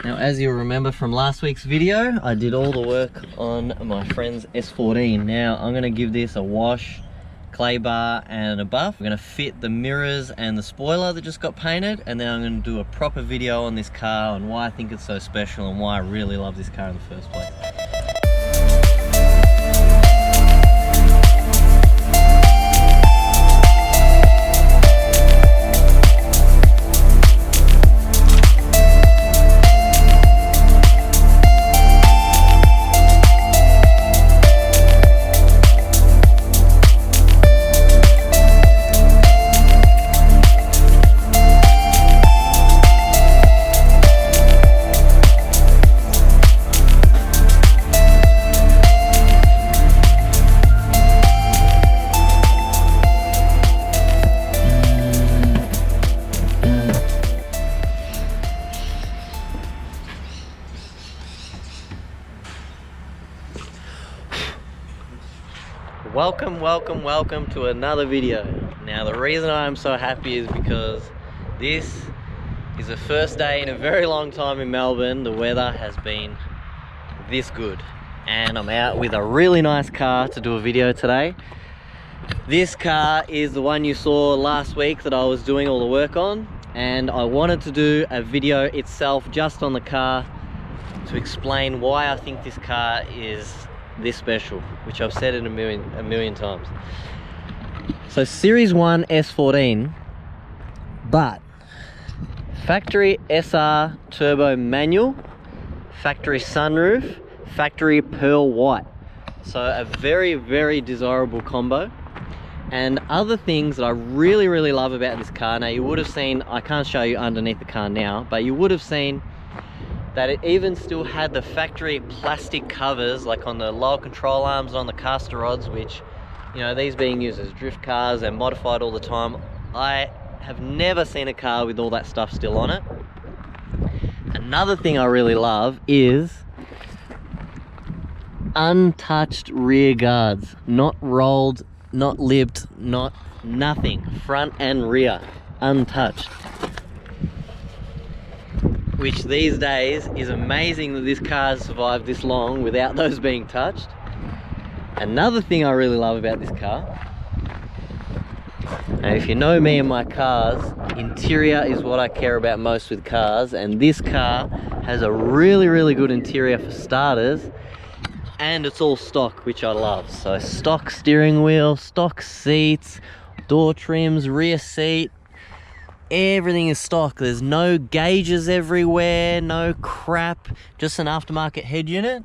Now, as you'll remember from last week's video, I did all the work on my friend's S14. Now, I'm gonna give this a wash, clay bar, and a buff. I'm gonna fit the mirrors and the spoiler that just got painted, and then I'm gonna do a proper video on this car and why I think it's so special and why I really love this car in the first place. Welcome to another video. Now, the reason I'm so happy is because this is the first day in a very long time in Melbourne the weather has been this good, and I'm out with a really nice car to do a video today. This car is the one you saw last week that I was doing all the work on, and I wanted to do a video itself just on the car to explain why I think this car is this special, which I've said it a million times. So Series 1 S14, but factory SR turbo manual, factory sunroof, factory pearl white. So a very desirable combo. And other things that I really love about this car, now you would have seen, I can't show you underneath the car now, but you would have seen that it even still had the factory plastic covers, like on the lower control arms and on the caster rods, which, you know, these being used as drift cars and modified all the time. I have never seen a car with all that stuff still on it. Another thing I really love is untouched rear guards, not rolled, not lipped, nothing, front and rear, untouched. Which these days is amazing that this car has survived this long without those being touched. Another thing I really love about this car, now if you know me and my cars, interior is what I care about most with cars, and this car has a really good interior for starters, and it's all stock, which I love. So stock steering wheel, stock seats, door trims, rear seat, everything is stock. There's no gauges everywhere, no crap, just an aftermarket head unit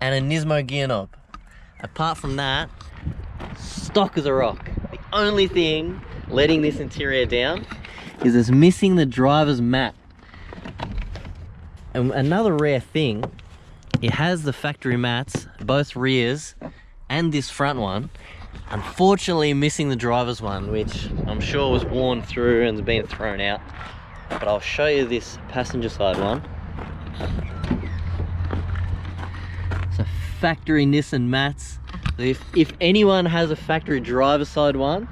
and a Nismo gear knob. Apart from that, stock as a rock. The only thing letting this interior down is it's missing the driver's mat. And another rare thing, it has the factory mats, both rears and this front one. Unfortunately missing the driver's one, which I'm sure was worn through and has been thrown out, but I'll show you this passenger side one. So factory Nissan mats. If anyone has a factory driver's side one,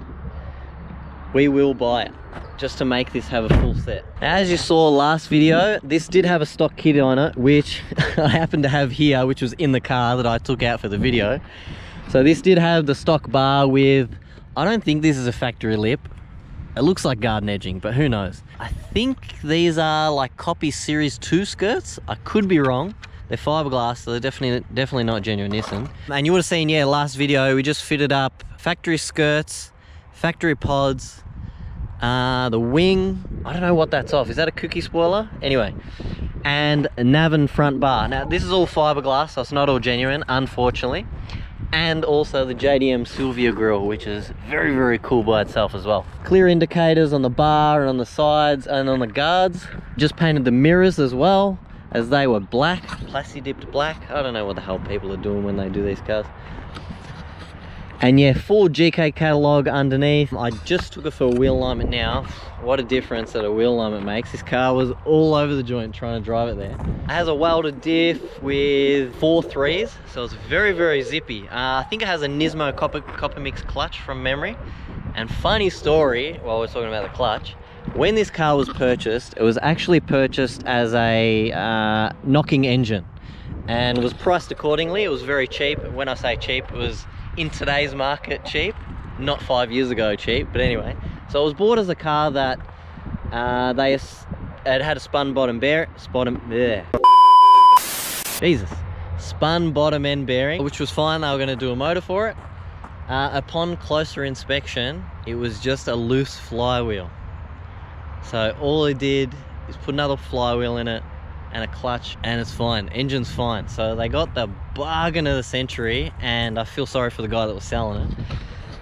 we will buy it just to make this have a full set. As you saw last video, this did have a stock kit on it, which I happen to have here, which was in the car that I took out for the video. So this did have the stock bar with, I don't think this is a factory lip. It looks like garden edging, but who knows. I think these are like copy Series 2 skirts. I could be wrong. They're fiberglass, so they're definitely not genuine Nissan. And you would have seen, yeah, last video, we just fitted up factory skirts, factory pods, the wing, I don't know what that's off. Is that a cookie spoiler? Anyway, and a nav and front bar. Now, this is all fiberglass, so it's not all genuine, unfortunately. And also the JDM Silvia grille, which is very cool by itself as well. Clear indicators on the bar and on the sides and on the guards. Just painted the mirrors as well, as they were black, plasti dipped black. I don't know what the hell people are doing when they do these cars. And yeah, full GK catalogue underneath. I just took it for a wheel alignment now. What a difference that a wheel alignment makes. This car was all over the joint trying to drive it there. It has a welded diff with 4 3s, so it's very zippy. I think it has a Nismo copper mix clutch from memory. And funny story, while we're talking about the clutch, When this car was purchased, it was actually purchased as a knocking engine and was priced accordingly. It was very cheap. When I say cheap, it was in today's market cheap, not 5 years ago cheap, but anyway. So it was bought as a car that it had a spun bottom end bearing, which was fine. They were going to do a motor for it. Upon closer inspection, it was just a loose flywheel. So all it did is put another flywheel in it and a clutch, and it's fine. Engine's fine. So they got the bargain of the century, and I feel sorry for the guy that was selling it.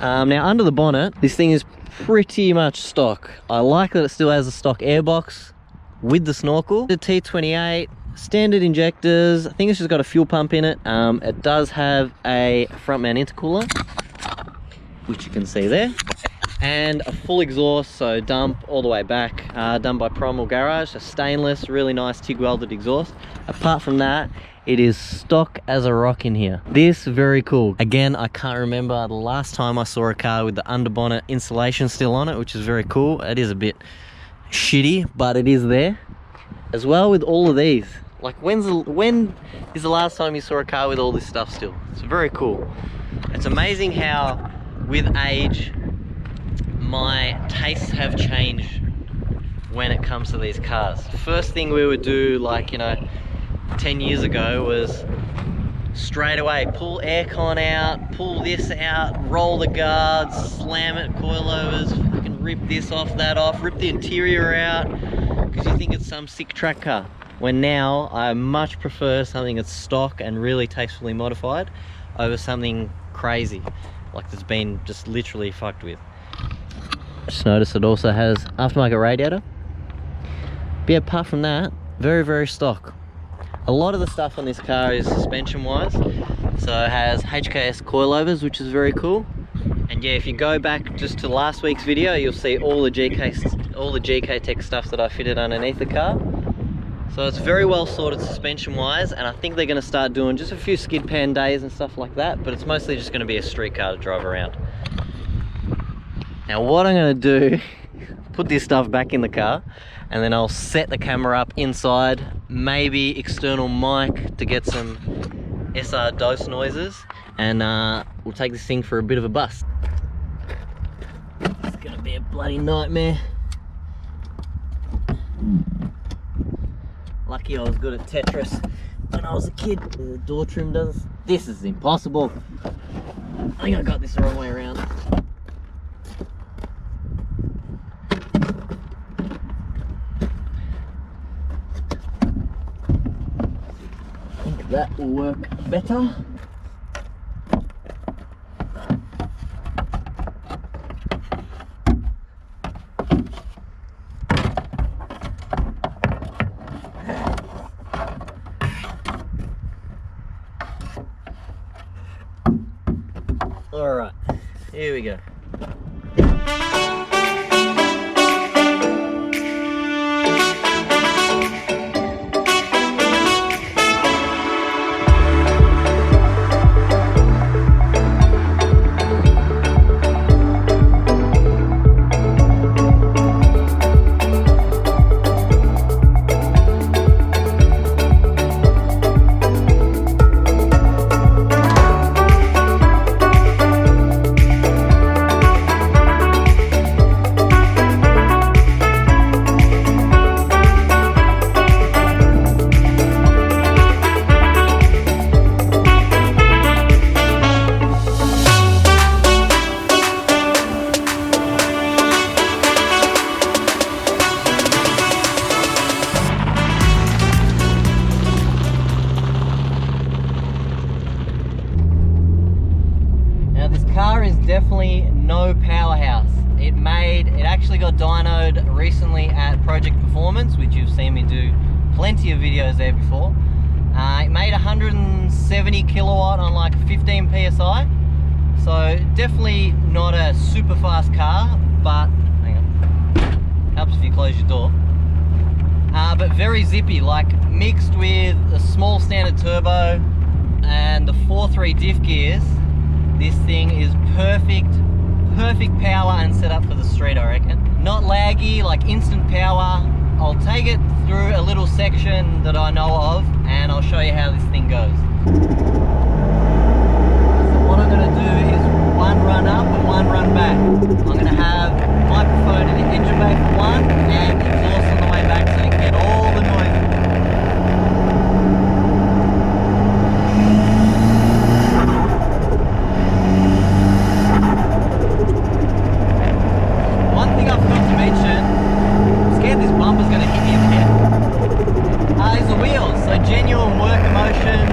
Now under the bonnet, this thing is pretty much stock. I like that it still has a stock airbox with the snorkel. The T28, standard injectors. I think it's just got a fuel pump in it. It does have a front mount intercooler, which you can see there, and a full exhaust, so dump all the way back, done by Primal Garage, a stainless, really nice TIG welded exhaust. Apart from that, it is stock as a rock in here. This, very cool. Again, I can't remember the last time I saw a car with the underbonnet insulation still on it, which is very cool. It is a bit shitty, but it is there. As well with all of these. Like, when is the last time you saw a car with all this stuff still? It's very cool. It's amazing how, with age, my tastes have changed when it comes to these cars. First thing we would do, like, you know, 10 years ago was straight away pull aircon out, pull this out, roll the guards, slam it, coilovers, fucking rip this off, that off, rip the interior out, because you think it's some sick track car. When now I much prefer something that's stock and really tastefully modified over something crazy like that's been just literally fucked with. Just notice it also has aftermarket radiator. But yeah, apart from that, very, very stock. A lot of the stuff on this car is suspension wise, so it has HKS coilovers, which is very cool. And yeah, if you go back just to last week's video, you'll see all the GK Tech stuff that I fitted underneath the car. So it's very well sorted suspension wise, and I think they're going to start doing just a few skid pan days and stuff like that, but it's mostly just going to be a street car to drive around. Now what I'm going to do, put this stuff back in the car, and then I'll set the camera up inside, maybe external mic to get some SR dose noises, and we'll take this thing for a bit of a bust. It's gonna be a bloody nightmare. Lucky I was good at Tetris when I was a kid. The door trim does. This is impossible. I think I got this the wrong way around. That will work better. All right, here we go. Definitely no powerhouse. It actually got dynoed recently at Project Performance, which you've seen me do plenty of videos there before. It made 170 kilowatt on like 15 psi, so definitely not a super fast car, but hang on, helps if you close your door. But very zippy, like mixed with a small standard turbo and the 4.3 diff gears. This thing is perfect power and setup for the street, I reckon. not laggy, like instant power. I'll take it through a little section that I know of and I'll show you how this thing goes. So what I'm going to do is one run up and one run back. I'm going to have microphone in the engine bay for one and exhaust on the way back so you can get all the noise. One thing I forgot to mention, I'm scared this bumper's going to hit me in the head, is the wheels. So genuine work emotion,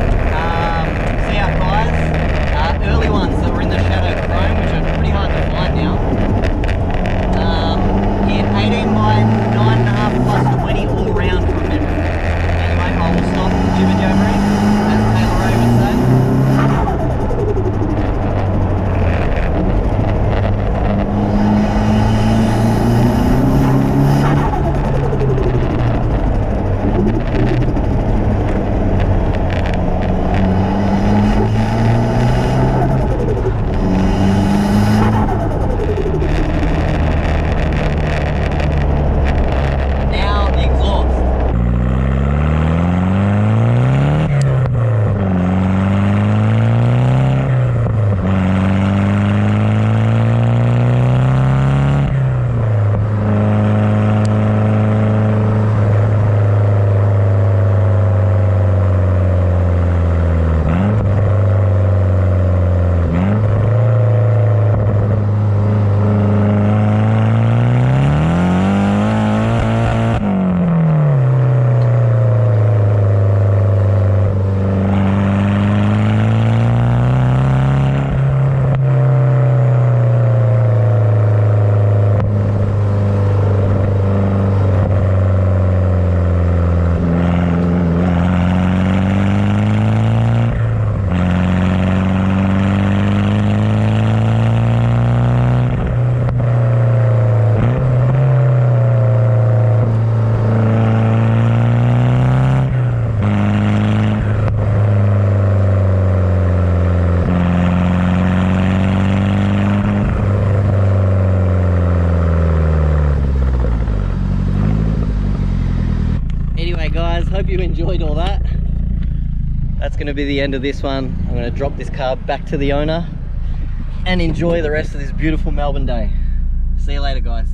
CR tyres, early ones that were in the Shadow Chrome, which are pretty hard to find now. In 18 by 9.5 plus 20 all round from memory. Anyway, I will stop jibber jabbering, as Taylor Ray would say. Anyway guys, hope you enjoyed all that. That's going to be the end of this one. I'm going to drop this car back to the owner and enjoy the rest of this beautiful Melbourne day. See you later guys.